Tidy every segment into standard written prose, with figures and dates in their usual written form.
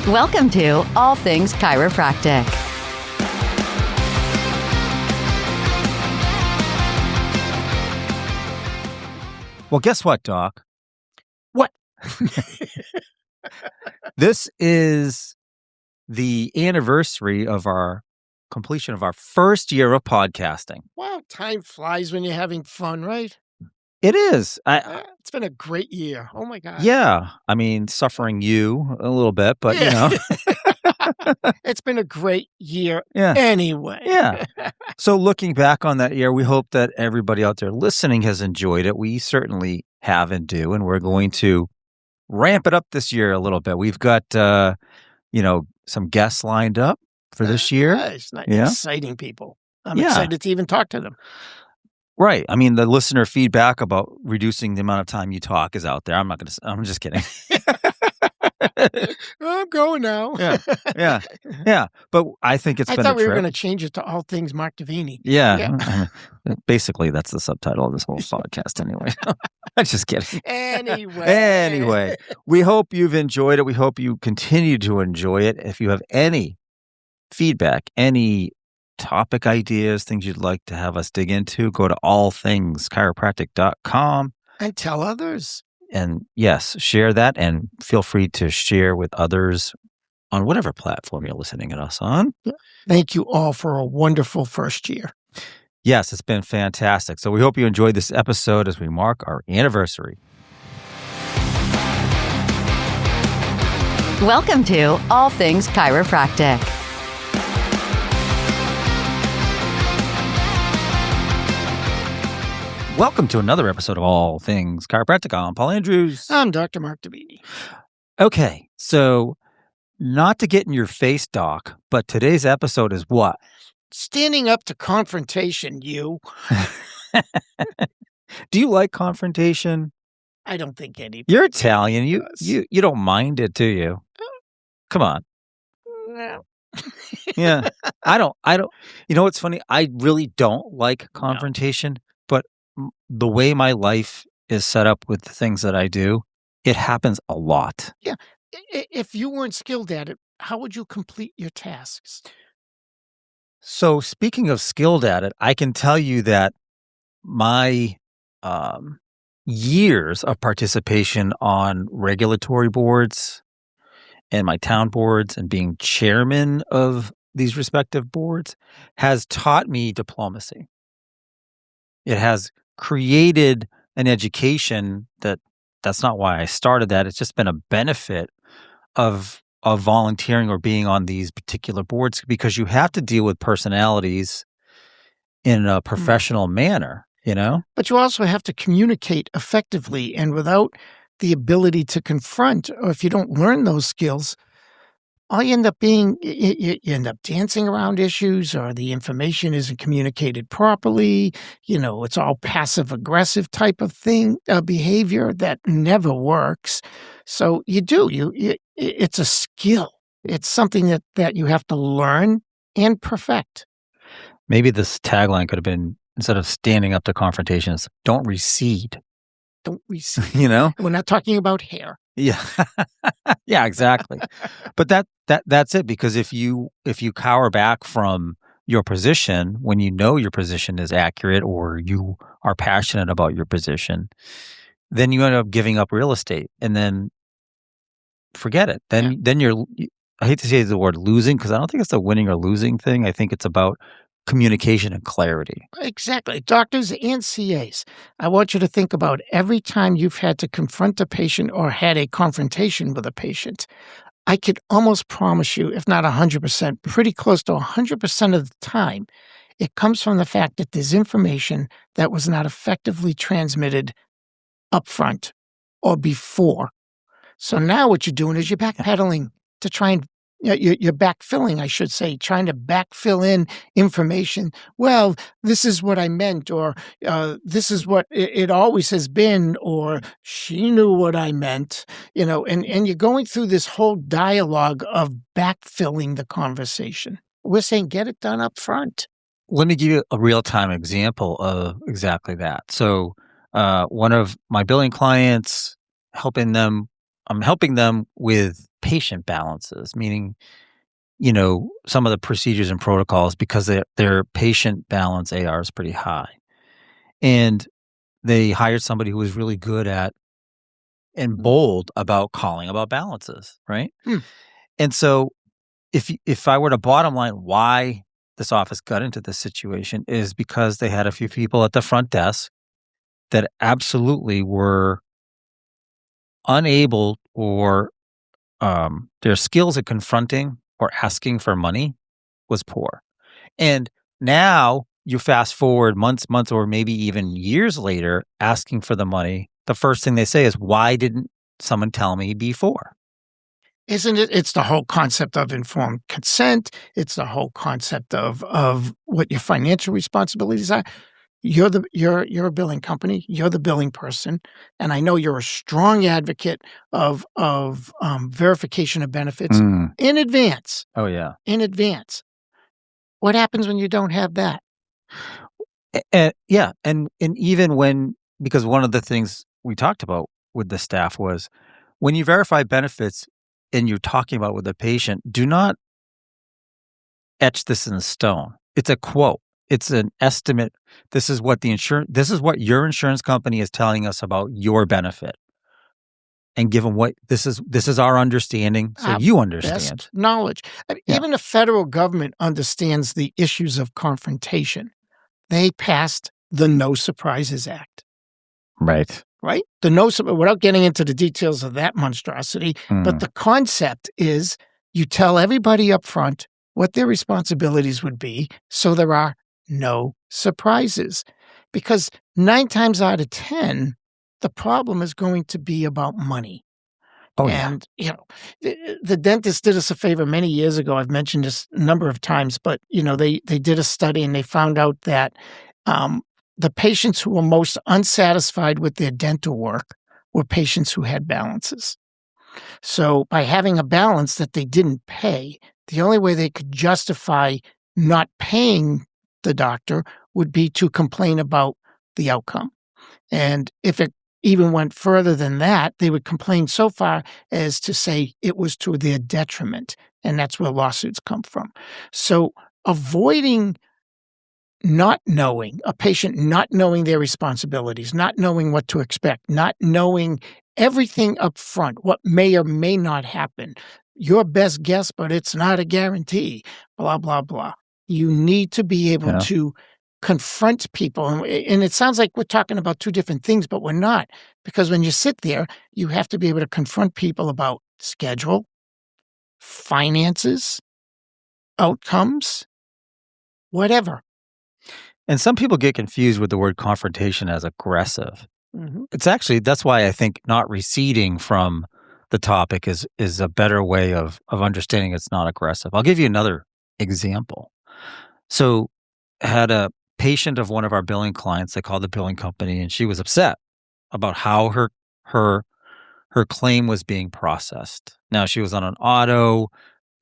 Welcome to All Things Chiropractic. Well, guess what, Doc? What? This is the anniversary of our completion of our first year of podcasting. Wow, time flies when you're having fun, right? It is. It's been a great year. Oh my God. Yeah. I mean, suffering you a little bit, but It's been a great year Yeah. anyway. Yeah. So looking back on that year, we hope that everybody out there listening has enjoyed it. We certainly have and do, and we're going to ramp it up this year a little bit. We've got, some guests lined up for this year. Nice. Exciting people. I'm Yeah. excited to even talk to them. Right. I mean, the listener feedback about reducing the amount of time you talk is out there. I'm just kidding. I'm going now. Yeah. But I think it's I been thought a we were trip. going to change it to All Things Mark Davini. Yeah. Basically, that's the subtitle of this whole podcast anyway. I'm just kidding. Anyway, we hope you've enjoyed it. We hope you continue to enjoy it. If you have any feedback, any topic ideas, things you'd like to have us dig into, go to allthingschiropractic.com. And tell others. And yes, share that and feel free to share with others on whatever platform you're listening to us on. Thank you all for a wonderful first year. Yes, it's been fantastic. So we hope you enjoyed this episode as we mark our anniversary. Welcome to All Things Chiropractic. Welcome to another episode of All Things Chiropractic. I'm Paul Andrews. I'm Dr. Mark Davini. Okay, so not to get in your face, Doc, but today's episode is what? Standing up to confrontation, you. Do you like confrontation? I don't think anybody. You're Italian. You don't mind it, do you? Come on. No. Yeah. I don't. You know what's funny? I really don't like confrontation, but the way my life is set up with the things that I do, it happens a lot. Yeah. If you weren't skilled at it, how would you complete your tasks? So speaking of skilled at it, I can tell you that my years of participation on regulatory boards and my town boards and being chairman of these respective boards has taught me diplomacy. It has created an education that's not why I started that. It's just been a benefit of volunteering or being on these particular boards because you have to deal with personalities in a professional manner, you know? But you also have to communicate effectively, and without the ability to confront, or if you don't learn those skills, all you end up being, you end up dancing around issues, or the information isn't communicated properly. It's all passive-aggressive type of thing, behavior that never works. So it's a skill. It's something that you have to learn and perfect. Maybe this tagline could have been, instead of standing up to confrontations, don't recede. Don't recede. You know? We're not talking about hair. Yeah. Yeah, exactly. But that's it, because if you cower back from your position when you know your position is accurate or you are passionate about your position, then you end up giving up real estate and then forget it. Then I hate to say the word losing, because I don't think it's a winning or losing thing. I think it's about communication and clarity. Exactly. Doctors and CAs, I want you to think about every time you've had to confront a patient or had a confrontation with a patient. I could almost promise you, if not 100%, pretty close to 100% of the time, it comes from the fact that there's information that was not effectively transmitted up front or before. So now what you're doing is you're backpedaling to try and you're backfilling, I should say, trying to backfill in information. Well, this is what I meant, or this is what it always has been, or she knew what I meant, and you're going through this whole dialogue of backfilling the conversation. We're saying get it done up front. Let me give you a real-time example of exactly that. So one of my billing clients, helping them I'm helping them with patient balances, meaning, some of the procedures and protocols because their patient balance AR is pretty high. And they hired somebody who was really good at and bold about calling about balances, right? Hmm. And so if I were to bottom line why this office got into this situation is because they had a few people at the front desk that absolutely were unable or their skills at confronting or asking for money was poor. And now you fast forward months, or maybe even years later, asking for the money. The first thing they say is, why didn't someone tell me before? Isn't it? It's the whole concept of informed consent. It's the whole concept of what your financial responsibilities are. You're a billing company. You're the billing person, and I know you're a strong advocate of verification of benefits in advance. Oh, yeah. In advance. What happens when you don't have that? Yeah. And even when, because one of the things we talked about with the staff was when you verify benefits and you're talking about with the patient, do not etch this in stone. It's a quote. It's an estimate. This is what your insurance company is telling us about your benefit. And give them what this is our understanding, so you understand. Best knowledge. Even the federal government understands the issues of confrontation. They passed the No Surprises Act. Right. Right? Without getting into the details of that monstrosity, but the concept is you tell everybody up front what their responsibilities would be so there are no surprises. Because 9 times out of 10, the problem is going to be about money. Oh, yeah. And, the dentist did us a favor many years ago. I've mentioned this a number of times, but, they did a study and they found out that the patients who were most unsatisfied with their dental work were patients who had balances. So by having a balance that they didn't pay, the only way they could justify not paying the doctor would be to complain about the outcome. And if it even went further than that, they would complain so far as to say it was to their detriment. And that's where lawsuits come from. So avoiding a patient not knowing their responsibilities, not knowing what to expect, not knowing everything up front, what may or may not happen, your best guess, but it's not a guarantee, blah, blah, blah. You need to be able to confront people. And it sounds like we're talking about two different things, but we're not. Because when you sit there, you have to be able to confront people about schedule, finances, outcomes, whatever. And some people get confused with the word confrontation as aggressive. It's actually, that's why I think not receding from the topic is a better way of understanding it's not aggressive. I'll give you another example. So I had a patient of one of our billing clients. They called the billing company and she was upset about how her claim was being processed. Now she was on an auto.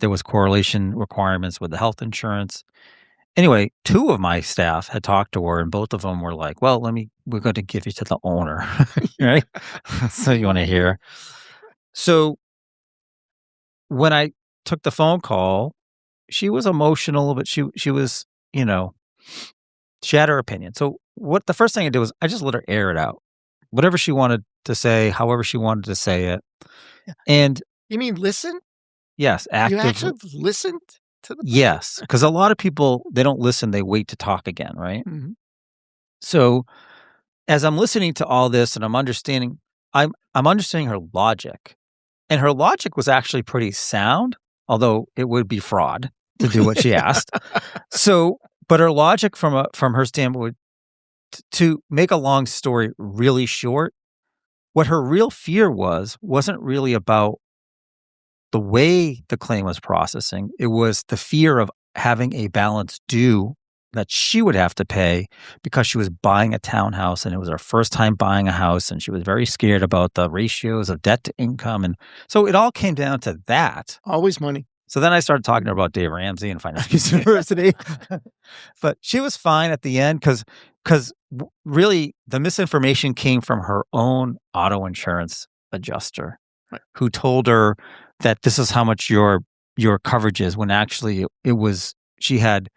There was correlation requirements with the health insurance. Anyway, 2 of my staff had talked to her and both of them were like, well, we're going to give you to the owner, right? So you want to hear. So when I took the phone call, she was emotional, but she was, she had her opinion. So the first thing I did was I just let her air it out. Whatever she wanted to say, however she wanted to say it. And you mean listen? Yes, You actually listened to the person? Yes, because a lot of people, they don't listen, they wait to talk again, right? So as I'm listening to all this and I'm understanding her logic. And her logic was actually pretty sound, although it would be fraud to do what she asked. So, but her logic from her standpoint, to make a long story really short, what her real fear wasn't really about the way the claim was processing. It was the fear of having a balance due that she would have to pay because she was buying a townhouse and it was her first time buying a house and she was very scared about the ratios of debt to income. And so it all came down to that. Always money. So then I started talking to her about Dave Ramsey and Financial University. But she was fine at the end because really the misinformation came from her own auto insurance adjuster. who told her that this is how much your coverage is, when actually she had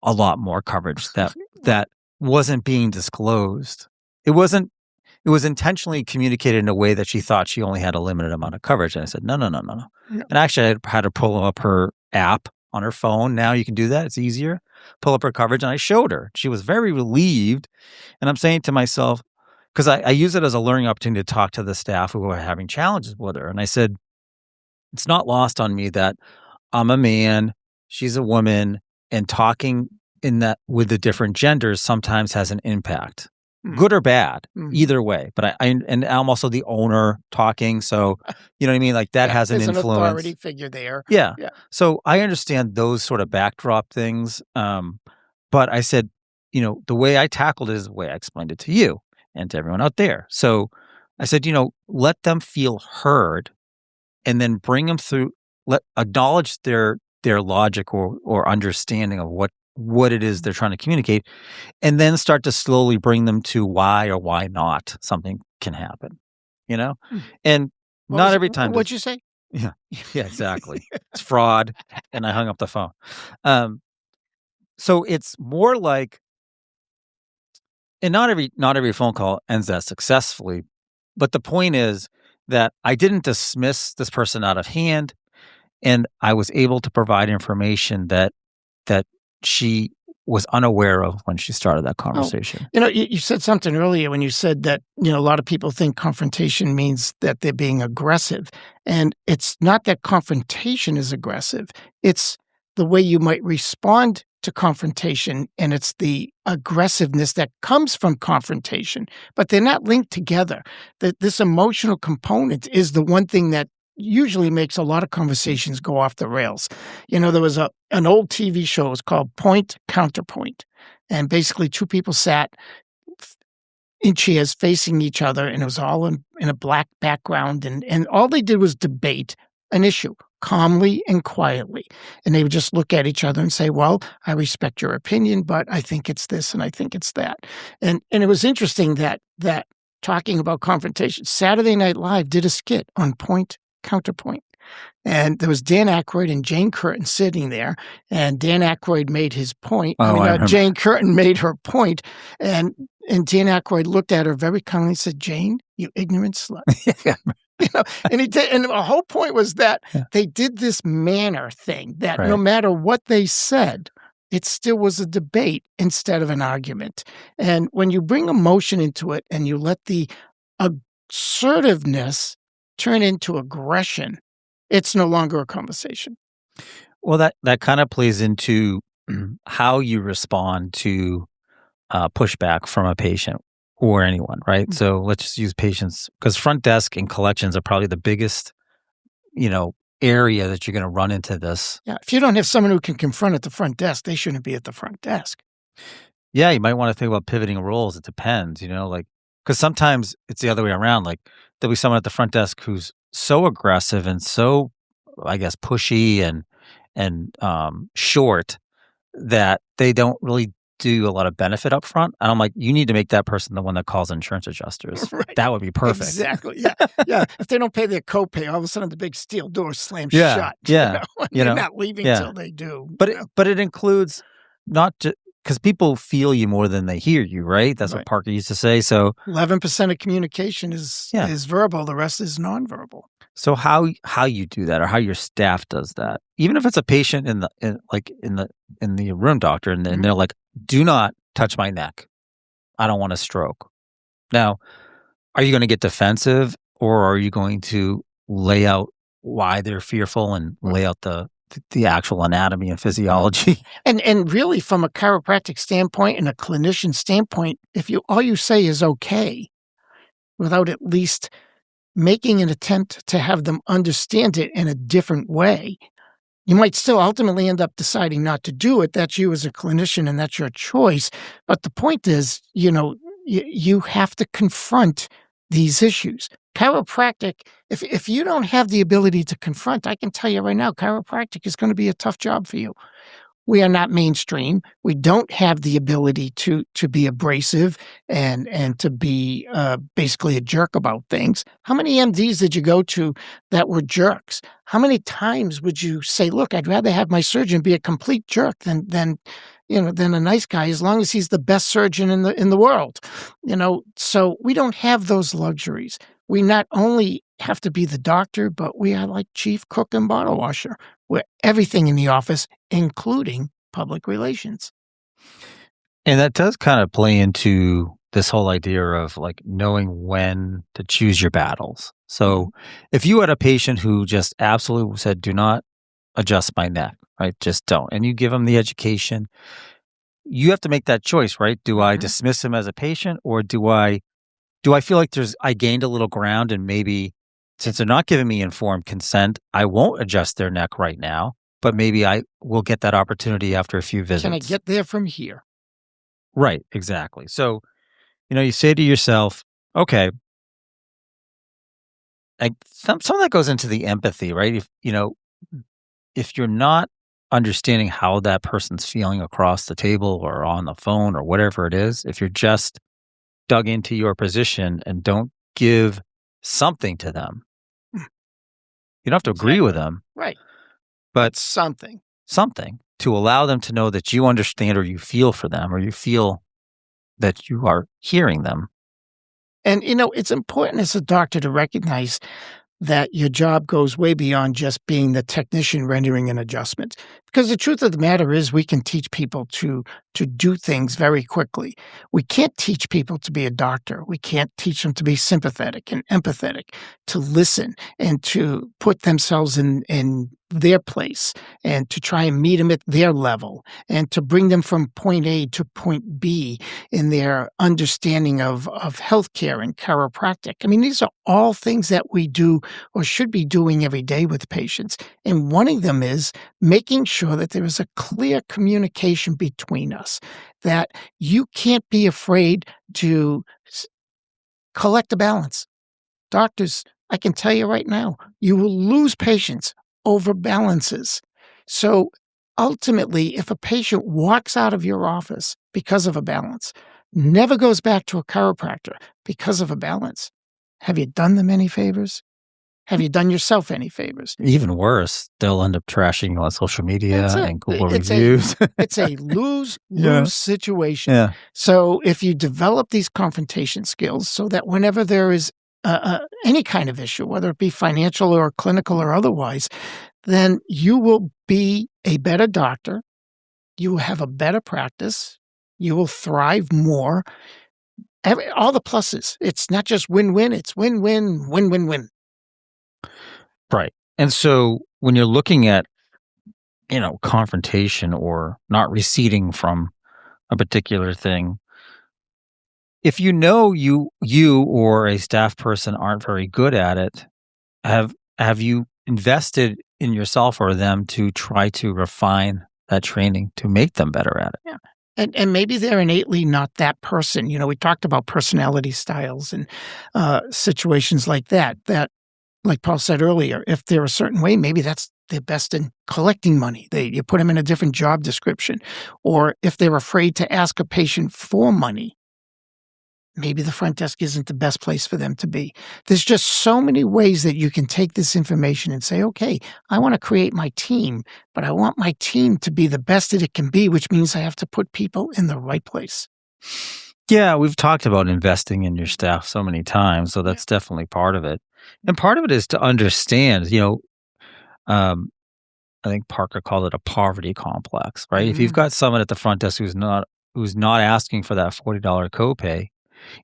a lot more coverage that wasn't being disclosed. It was intentionally communicated in a way that she thought she only had a limited amount of coverage. And I said, no. And actually, I had to pull up her app on her phone. Now you can do that. It's easier. Pull up her coverage. And I showed her. She was very relieved. And I'm saying to myself, because I use it as a learning opportunity to talk to the staff who are having challenges with her. And I said, it's not lost on me that I'm a man, she's a woman, and talking with the different genders sometimes has an impact. Good or bad, either way. But and I'm also the owner talking, so you know what I mean. Like that has an influence. An authority figure there. Yeah. So I understand those sort of backdrop things. But I said, the way I tackled it is the way I explained it to you and to everyone out there. So I said, let them feel heard, and then bring them through. Acknowledge their logic or understanding of what it is they're trying to communicate, and then start to slowly bring them to why or why not something can happen, and not every time. What'd you say? Yeah, exactly. It's fraud. And I hung up the phone. So it's more like, and not every phone call ends that successfully, but the point is that I didn't dismiss this person out of hand, and I was able to provide information that she was unaware of when she started that conversation. You said something earlier when you said that, a lot of people think confrontation means that they're being aggressive. And it's not that confrontation is aggressive. It's the way you might respond to confrontation, and it's the aggressiveness that comes from confrontation. But they're not linked together. This emotional component is the one thing that usually makes a lot of conversations go off the rails. There was an old TV show, it was called Point Counterpoint. And basically two people sat in chairs facing each other, and it was all in a black background. And all they did was debate an issue calmly and quietly. And they would just look at each other and say, well, I respect your opinion, but I think it's this and I think it's that. And it was interesting that talking about confrontation, Saturday Night Live did a skit on Point Counterpoint. And there was Dan Aykroyd and Jane Curtin sitting there, and Dan Aykroyd made his point. Jane Curtin made her point, and Dan Aykroyd looked at her very kindly and said, "Jane, you ignorant slut." And he did, and the whole point was that they did this manner thing that no matter what they said, it still was a debate instead of an argument. And when you bring emotion into it and you let the assertiveness turn into aggression, it's no longer a conversation. Well, that kind of plays into how you respond to pushback from a patient or anyone, right? Mm-hmm. So let's just use patients, because front desk and collections are probably the biggest, area that you're going to run into this. Yeah, if you don't have someone who can confront at the front desk, they shouldn't be at the front desk. Yeah, you might want to think about pivoting roles. It depends, because sometimes it's the other way around. Like there'll be someone at the front desk who's so aggressive and so, I guess, pushy and short that they don't really do a lot of benefit up front. And I'm like, you need to make that person the one that calls insurance adjusters. Right. That would be perfect. Exactly. Yeah. If they don't pay their copay, all of a sudden the big steel door slams shut. Yeah. They're not leaving until they do. But it includes not just because people feel you more than they hear you, right? That's what Parker used to say. So 11% of communication is verbal. The rest is nonverbal. So how you do that, or how your staff does that, even if it's a patient in the room, doctor, and they're like, "Do not touch my neck. I don't want a stroke." Now, are you going to get defensive, or are you going to lay out why they're fearful and lay out the actual anatomy and physiology? And really, from a chiropractic standpoint and a clinician standpoint, if all you say is okay, without at least making an attempt to have them understand it in a different way, you might still ultimately end up deciding not to do it. That's you as a clinician, and that's your choice. But the point is, you have to confront these issues. Chiropractic, if you don't have the ability to confront, I can tell you right now, chiropractic is going to be a tough job for you. We are not mainstream. We don't have the ability to be abrasive and to be basically a jerk about things. How many MDs did you go to that were jerks? How many times would you say, look, I'd rather have my surgeon be a complete jerk than a nice guy, as long as he's the best surgeon in the world. So we don't have those luxuries. We not only have to be the doctor, but we are like chief cook and bottle washer. We're everything in the office, including public relations. And that does kind of play into this whole idea of like knowing when to choose your battles. So if you had a patient who just absolutely said, do not adjust my neck, right? Just don't. And you give them the education, you have to make that choice, right? Do I dismiss him as a patient, or do I feel like I gained a little ground, and maybe since they're not giving me informed consent, I won't adjust their neck right now, but maybe I will get that opportunity after a few visits. Can I get there from here? Right, exactly. So, you say to yourself, okay, like some of that goes into the empathy, right? If you're not understanding how that person's feeling across the table or on the phone or whatever it is, if you're just dug into your position and don't give something to them, you don't have to agree with them. Right. But something to allow them to know that you understand, or you feel for them, or you feel that you are hearing them. And, it's important as a doctor to recognize that your job goes way beyond just being the technician rendering an adjustment. Because the truth of the matter is we can teach people to do things very quickly. We can't teach people to be a doctor. We can't teach them to be sympathetic and empathetic, to listen and to put themselves in their place and to try and meet them at their level and to bring them from point A to point B in their understanding of healthcare and chiropractic. I mean, these are all things that we do or should be doing every day with patients. And one of them is making sure that there is a clear communication between us, that you can't be afraid to collect a balance. Doctors, I can tell you right now, you will lose patients over balances. So ultimately, if a patient walks out of your office because of a balance, never goes back to a chiropractor because of a balance, have you done them any favors? Have you done yourself any favors? Even worse, they'll end up trashing you on social media and Google reviews. It's a lose-lose situation. Yeah. So if you develop these confrontation skills so that whenever there is any kind of issue, whether it be financial or clinical or otherwise, then you will be a better doctor. You will have a better practice. You will thrive more. All the pluses. It's not just win-win. It's win-win, win-win-win. Right. And so when you're looking at, confrontation or not receding from a particular thing, if you or a staff person aren't very good at it, have you invested in yourself or them to try to refine that training to make them better at it? Yeah. And maybe they're innately not that person. We talked about personality styles and situations like that, like Paul said earlier, if they're a certain way, maybe they're best in collecting money. You put them in a different job description. Or if they're afraid to ask a patient for money, maybe the front desk isn't the best place for them to be. There's just so many ways that you can take this information and say, okay, I want to create my team, but I want my team to be the best that it can be, which means I have to put people in the right place. Yeah, we've talked about investing in your staff so many times, so that's definitely part of it. And part of it is to understand, I think Parker called it a poverty complex, right? If you've got someone at the front desk who's not asking for that $40 copay,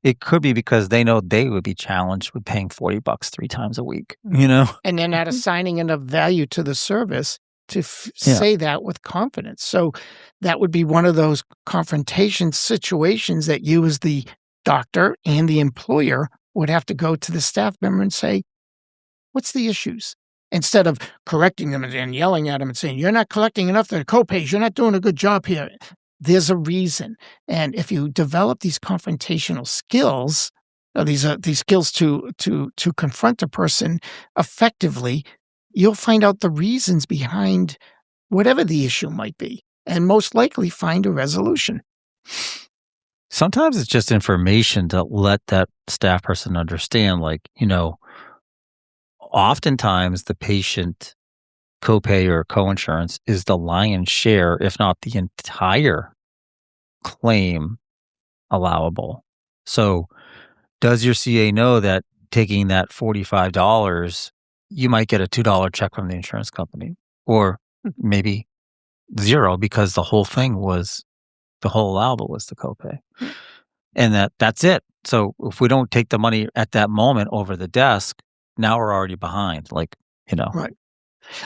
it could be because they know they would be challenged with paying $40 3 times a week, And they're not assigning enough value to the service to say that with confidence. So that would be one of those confrontation situations that you as the doctor and the employer would have to go to the staff member and say, what's the issues? Instead of correcting them and yelling at them and saying, you're not collecting enough of the copays, you're not doing a good job here. There's a reason. And if you develop these confrontational skills, or these skills to confront a person effectively, you'll find out the reasons behind whatever the issue might be. and most likely find a resolution. Sometimes it's just information to let that staff person understand, like, oftentimes the patient copay or coinsurance is the lion's share, if not the entire claim allowable. So does your CA know that taking that $45, you might get a $2 check from the insurance company, or maybe zero, because the whole allowable was the copay. And that's it. So if we don't take the money at that moment over the desk, now we're already behind. Right.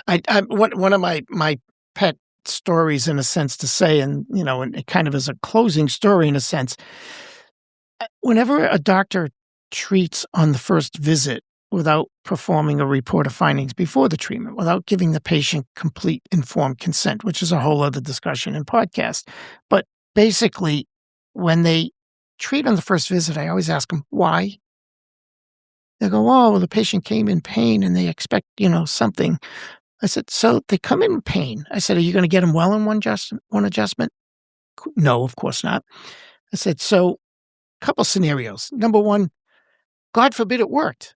One of my pet stories, in a sense, to say, and it kind of is a closing story in a sense. Whenever a doctor treats on the first visit without performing a report of findings before the treatment, without giving the patient complete informed consent, which is a whole other discussion and podcast. But basically, when they treat on the first visit, I always ask them, why? They go, oh, well, the patient came in pain and they expect, something. I said, so they come in pain. I said, are you going to get them well in one adjustment? No, of course not. I said, so a couple scenarios. Number one, God forbid it worked.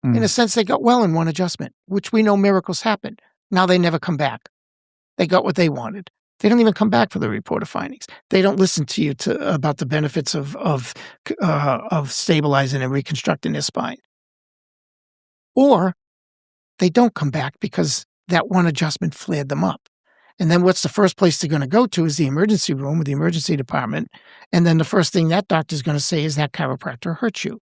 In a sense, they got well in one adjustment, which we know miracles happen. Now they never come back. They got what they wanted. They don't even come back for the report of findings. They don't listen to you about the benefits of stabilizing and reconstructing their spine. Or they don't come back because that one adjustment flared them up. And then what's the first place they're going to go to is the emergency room or the emergency department. And then the first thing that doctor's going to say is that chiropractor hurt you.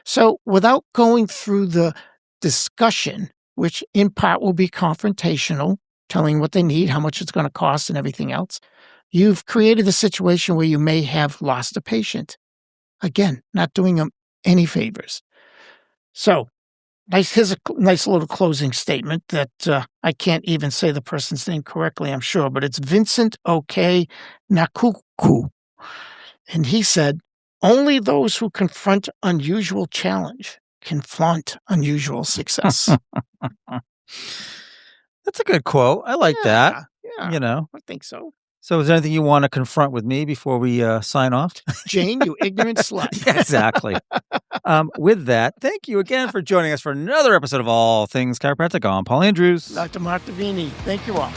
So without going through the discussion, which in part will be confrontational, telling what they need, how much it's going to cost, and everything else, you've created a situation where you may have lost a patient. Again, not doing them any favors. So here's a nice little closing statement that I can't even say the person's name correctly, I'm sure, but it's Vincent O.K. Nakuku. And he said, only those who confront unusual challenge can flaunt unusual success. That's a good quote. I like that. Yeah, I think so. So is there anything you want to confront with me before we sign off? Jane, you ignorant slut. Yeah, exactly. With that, thank you again for joining us for another episode of All Things Chiropractic. I'm Paul Andrews. Dr. Mark Davini. Thank you all.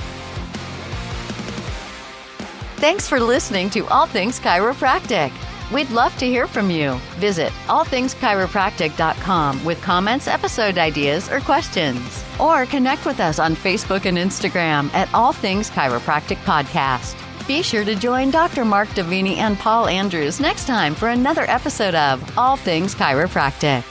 Thanks for listening to All Things Chiropractic. We'd love to hear from you. Visit allthingschiropractic.com with comments, episode ideas, or questions. Or connect with us on Facebook and Instagram at All Things Chiropractic Podcast. Be sure to join Dr. Mark Davini and Paul Andrews next time for another episode of All Things Chiropractic.